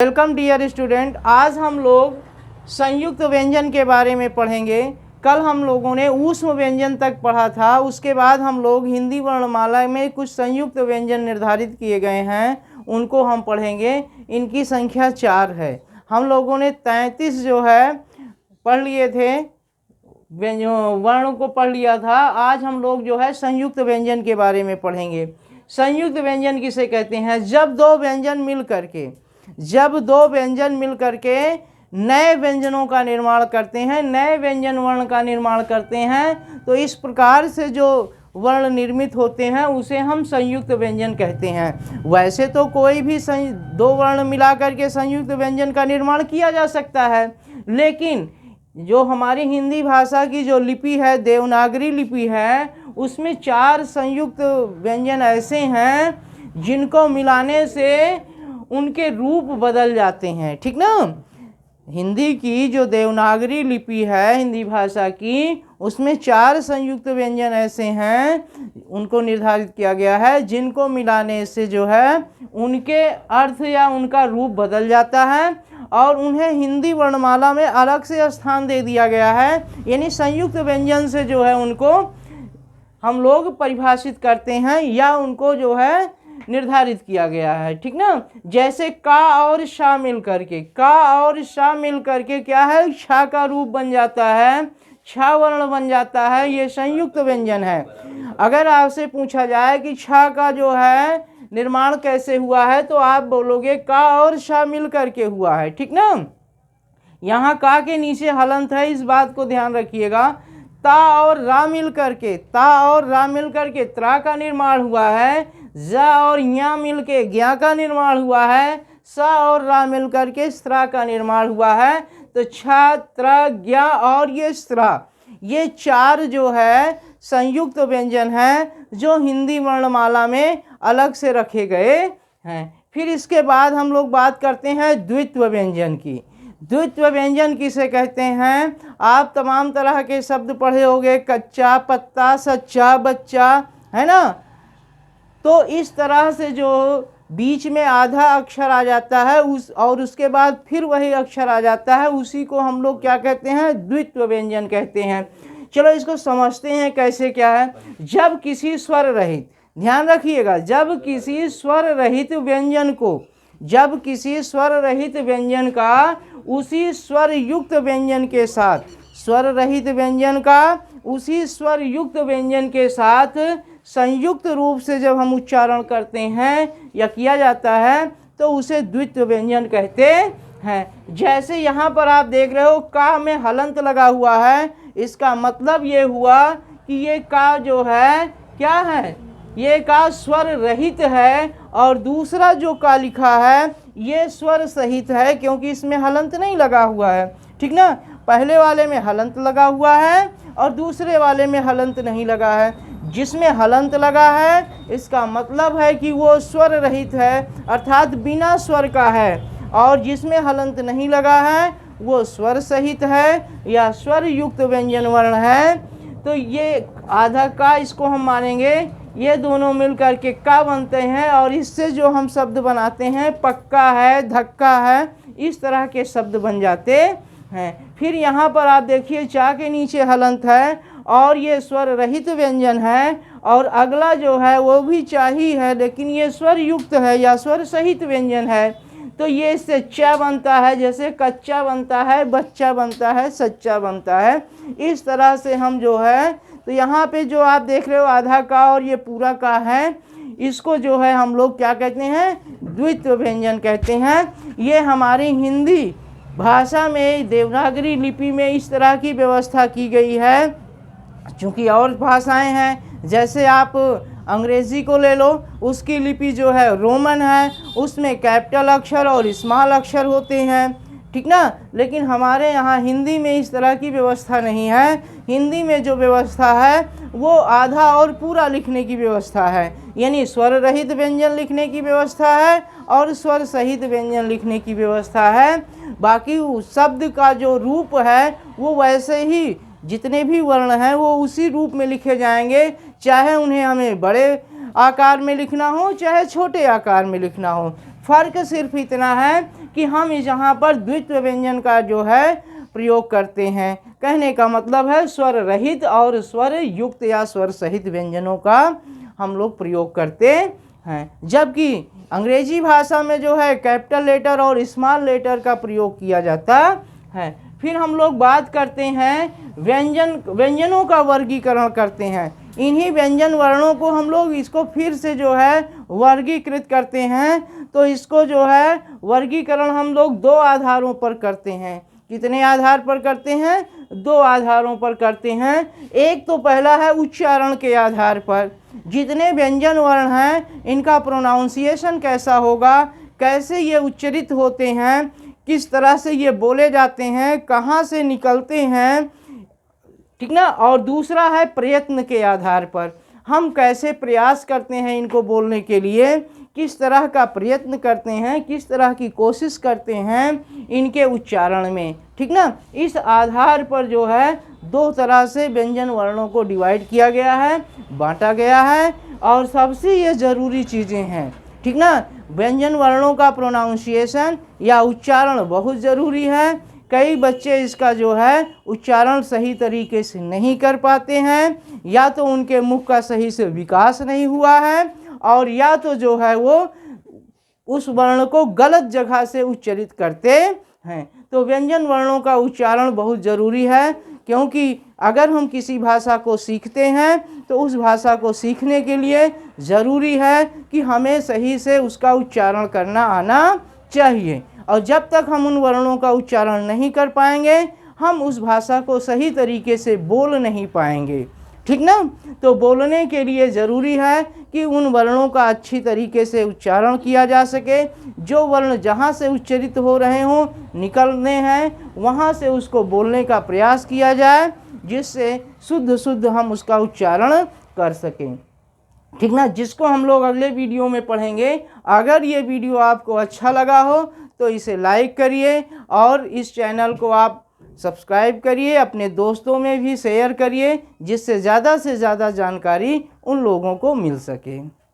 Welcome dear student. आज हम लोग संयुक्त व्यंजन के बारे में पढ़ेंगे। कल हम लोगों ने ऊष्म व्यंजन तक पढ़ा था, उसके बाद हम लोग हिंदी वर्णमाला में कुछ संयुक्त व्यंजन निर्धारित किए गए हैं, उनको हम पढ़ेंगे। इनकी संख्या 4 है। हम लोगों ने 33 जो है पढ़ लिए थे, वर्ण को पढ़ लिया था। आज हम लोग जो है संयुक्त व्यंजन के बारे में पढ़ेंगे। संयुक्त व्यंजन किसे कहते हैं? जब दो व्यंजन मिल करके नए व्यंजनों का निर्माण करते हैं, नए व्यंजन वर्ण का निर्माण करते हैं, तो इस प्रकार से जो वर्ण निर्मित होते हैं उसे हम संयुक्त व्यंजन कहते हैं। वैसे तो कोई भी दो वर्ण मिला करके संयुक्त व्यंजन का निर्माण किया जा सकता है, लेकिन जो हमारी हिंदी भाषा की जो लिपि है, देवनागरी लिपि है, उसमें 4 संयुक्त व्यंजन ऐसे हैं जिनको मिलाने से उनके रूप बदल जाते हैं। ठीक ना? हिंदी की जो देवनागरी लिपि है हिंदी भाषा की, उसमें 4 संयुक्त व्यंजन ऐसे हैं, उनको निर्धारित किया गया है, जिनको मिलाने से जो है उनके अर्थ या उनका रूप बदल जाता है और उन्हें हिंदी वर्णमाला में अलग से स्थान दे दिया गया है। यानी संयुक्त व्यंजन से जो है उनको हम लोग परिभाषित करते हैं या उनको जो है निर्धारित किया गया है। ठीक ना? जैसे का और शा मिल करके, क्या है? छा का रूप बन जाता है, छा वर्ण बन जाता है, ये संयुक्त व्यंजन है। अगर आपसे पूछा जाए कि छा का जो है निर्माण कैसे हुआ है, तो आप बोलोगे का और शा मिल करके हुआ है। ठीक ना? यहाँ का के नीचे हलंत है, इस बात को ध्यान रखिएगा। ता और रा मिल करके त्रा का निर्माण हुआ है। जा और या मिल के ज्ञा का निर्माण हुआ है। सा और रा मिल करके स्त्रा का निर्माण हुआ है। तो छा, त्रा, ज्ञा और ये स्त्रा, ये 4 जो है संयुक्त व्यंजन हैं जो हिंदी वर्णमाला में अलग से रखे गए हैं। फिर इसके बाद हम लोग बात करते हैं द्वित्व व्यंजन की। द्वित्व व्यंजन किसे कहते हैं? आप तमाम तरह के शब्द पढ़े होंगे, कच्चा, पत्ता, सच्चा, बच्चा, है ना? तो इस तरह से जो बीच में आधा अक्षर आ जाता है और उसके बाद फिर वही अक्षर आ जाता है, उसी को हम लोग क्या कहते हैं? द्वित्व व्यंजन कहते हैं। चलो इसको समझते हैं कैसे क्या है। जब किसी स्वर रहित, ध्यान रखिएगा, जब किसी स्वर रहित व्यंजन का उसी स्वर युक्त व्यंजन के साथ संयुक्त रूप से जब हम उच्चारण करते हैं या किया जाता है, तो उसे द्वित्व व्यंजन कहते हैं। जैसे यहाँ पर आप देख रहे हो का में हलंत लगा हुआ है, इसका मतलब ये हुआ कि ये का जो है क्या है? ये का स्वर रहित है, और दूसरा जो का लिखा है ये स्वर सहित है, क्योंकि इसमें हलंत नहीं लगा हुआ है। ठीक ना? पहले वाले में हलंत लगा हुआ है और दूसरे वाले में हलंत नहीं लगा है। जिसमें हलंत लगा है इसका मतलब है कि वो स्वर रहित है, अर्थात बिना स्वर का है, और जिसमें हलंत नहीं लगा है वो स्वर सहित है या स्वर युक्त व्यंजन वर्ण है। तो ये आधा का, इसको हम मानेंगे, ये दोनों मिल करके का बनते हैं, और इससे जो हम शब्द बनाते हैं पक्का है, धक्का है, इस तरह के शब्द बन जाते हैं। फिर यहाँ पर आप देखिए चा के नीचे हलंत है और ये स्वर रहित व्यंजन है, और अगला जो है वो भी चा ही है, लेकिन ये स्वर युक्त है या स्वर सहित व्यंजन है। तो ये इससे चा बनता है, जैसे कच्चा बनता है, बच्चा बनता है, सच्चा बनता है। इस तरह से हम जो है, तो यहाँ पे जो आप देख रहे हो आधा का और ये पूरा का है, इसको जो है हम लोग क्या कहते हैं? द्वित्व व्यंजन कहते हैं। ये हमारी हिंदी भाषा में देवनागरी लिपि में इस तरह की व्यवस्था की गई है। चूँकि और भाषाएं हैं, जैसे आप अंग्रेज़ी को ले लो, उसकी लिपि जो है रोमन है, उसमें कैपिटल अक्षर और स्मॉल अक्षर होते हैं। ठीक ना? लेकिन हमारे यहाँ हिंदी में इस तरह की व्यवस्था नहीं है। हिंदी में जो व्यवस्था है वो आधा और पूरा लिखने की व्यवस्था है, यानी स्वर रहित व्यंजन लिखने की व्यवस्था है और स्वर सहित व्यंजन लिखने की व्यवस्था है। बाकी उस शब्द का जो रूप है वो वैसे ही, जितने भी वर्ण हैं वो उसी रूप में लिखे जाएंगे, चाहे उन्हें हमें बड़े आकार में लिखना हो चाहे छोटे आकार में लिखना हो। फ़र्क सिर्फ इतना है कि हम यहाँ पर द्वित्व व्यंजन का जो है प्रयोग करते हैं। कहने का मतलब है स्वर रहित और स्वर युक्त या स्वर सहित व्यंजनों का हम लोग प्रयोग करते हैं, जबकि अंग्रेजी भाषा में जो है कैपिटल लेटर और स्मॉल लेटर का प्रयोग किया जाता है। फिर हम लोग बात करते हैं व्यंजनों का वर्गीकरण करते हैं। इन्हीं व्यंजन वर्णों को हम लोग इसको फिर से जो है वर्गीकृत करते हैं। तो इसको जो है वर्गीकरण हम लोग दो आधारों पर करते हैं। कितने आधार पर करते हैं? दो आधारों पर करते हैं। एक तो पहला है उच्चारण के आधार पर, जितने व्यंजन वर्ण हैं इनका प्रोनाउंसिएशन कैसा होगा, कैसे ये उच्चरित होते हैं, किस तरह से ये बोले जाते हैं, कहाँ से निकलते हैं, ठीक ना। और दूसरा है प्रयत्न के आधार पर, हम कैसे प्रयास करते हैं इनको बोलने के लिए, किस तरह का प्रयत्न करते हैं, किस तरह की कोशिश करते हैं इनके उच्चारण में, ठीक ना। इस आधार पर जो है दो तरह से व्यंजन वर्णों को डिवाइड किया गया है, बांटा गया है। और सबसे ये ज़रूरी चीज़ें हैं, ठीक ना। व्यंजन वर्णों का प्रोनाउंसिएशन या उच्चारण बहुत ज़रूरी है। कई बच्चे इसका जो है उच्चारण सही तरीके से नहीं कर पाते हैं, या तो उनके मुख का सही से विकास नहीं हुआ है, और या तो जो है वो उस वर्ण को गलत जगह से उच्चरित करते हैं। तो व्यंजन वर्णों का उच्चारण बहुत ज़रूरी है, क्योंकि अगर हम किसी भाषा को सीखते हैं तो उस भाषा को सीखने के लिए ज़रूरी है कि हमें सही से उसका उच्चारण करना आना चाहिए। और जब तक हम उन वर्णों का उच्चारण नहीं कर पाएंगे, हम उस भाषा को सही तरीके से बोल नहीं पाएंगे, ठीक ना। तो बोलने के लिए ज़रूरी है कि उन वर्णों का अच्छी तरीके से उच्चारण किया जा सके। जो वर्ण जहाँ से उच्चरित हो रहे हों, निकलने हैं, वहाँ से उसको बोलने का प्रयास किया जाए, जिससे शुद्ध हम उसका उच्चारण कर सकें, ठीक ना। जिसको हम लोग अगले वीडियो में पढ़ेंगे। अगर ये वीडियो आपको अच्छा लगा हो तो इसे लाइक करिए और इस चैनल को आप सब्सक्राइब करिए, अपने दोस्तों में भी शेयर करिए, जिससे ज़्यादा से ज़्यादा जानकारी उन लोगों को मिल सके।